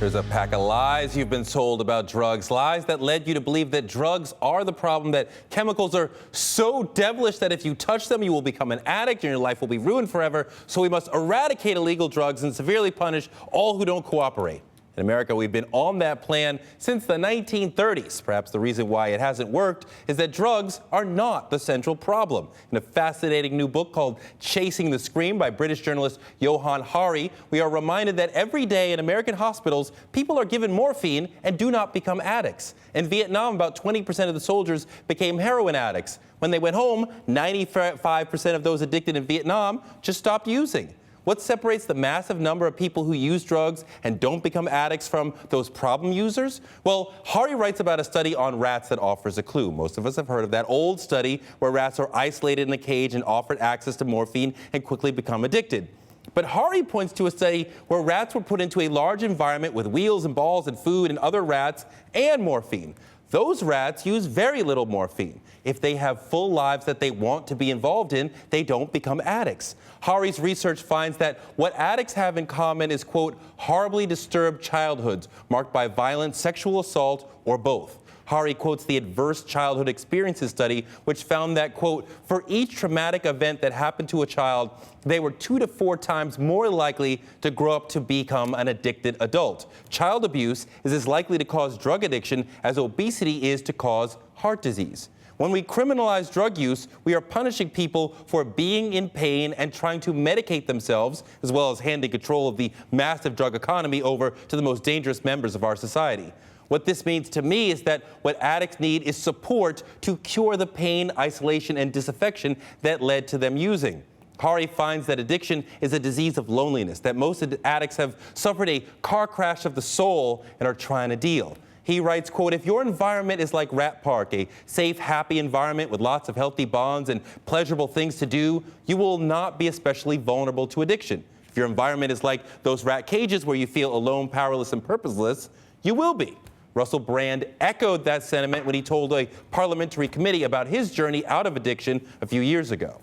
There's a pack of lies you've been sold about drugs, lies that led you to believe that drugs are the problem, that chemicals are so devilish that if you touch them, you will become an addict and your life will be ruined forever. So we must eradicate illegal drugs and severely punish all who don't cooperate. In America, we've been on that plan since the 1930s. Perhaps the reason why it hasn't worked is that drugs are not the central problem. In a fascinating new book called Chasing the Scream by British journalist Johann Hari, we are reminded that every day in American hospitals, people are given morphine and do not become addicts. In Vietnam, about 20% of the soldiers became heroin addicts. When they went home, 95% of those addicted in Vietnam just stopped using. What separates the massive number of people who use drugs and don't become addicts from those problem users? Well, Hari writes about a study on rats that offers a clue. Most of us have heard of that old study where rats are isolated in a cage and offered access to morphine and quickly become addicted. But Hari points to a study where rats were put into a large environment with wheels and balls and food and other rats and morphine. Those rats use very little morphine. If they have full lives that they want to be involved in, they don't become addicts. Hari's research finds that what addicts have in common is, quote, horribly disturbed childhoods marked by violent sexual assault or both. Hari quotes the Adverse Childhood Experiences study, which found that, quote, for each traumatic event that happened to a child, they were 2 to 4 times more likely to grow up to become an addicted adult. Child abuse is as likely to cause drug addiction as obesity is to cause heart disease. When we criminalize drug use, we are punishing people for being in pain and trying to medicate themselves, as well as handing control of the massive drug economy over to the most dangerous members of our society. What this means to me is that what addicts need is support to cure the pain, isolation, and disaffection that led to them using. Hari finds that addiction is a disease of loneliness, that most addicts have suffered a car crash of the soul and are trying to deal. He writes, quote, if your environment is like Rat Park, a safe, happy environment with lots of healthy bonds and pleasurable things to do, you will not be especially vulnerable to addiction. If your environment is like those rat cages where you feel alone, powerless, and purposeless, you will be. Russell Brand echoed that sentiment when he told a parliamentary committee about his journey out of addiction a few years ago.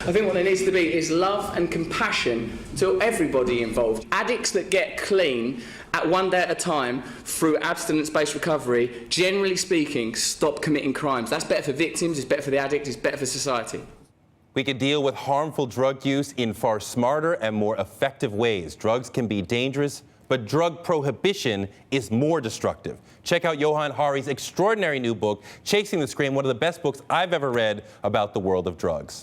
I think what there needs to be is love and compassion to everybody involved. Addicts that get clean at one day at a time through abstinence-based recovery, generally speaking, stop committing crimes. That's better for victims, it's better for the addict, it's better for society. We can deal with harmful drug use in far smarter and more effective ways. Drugs can be dangerous, but drug prohibition is more destructive. Check out Johann Hari's extraordinary new book, Chasing the Scream, one of the best books I've ever read about the world of drugs.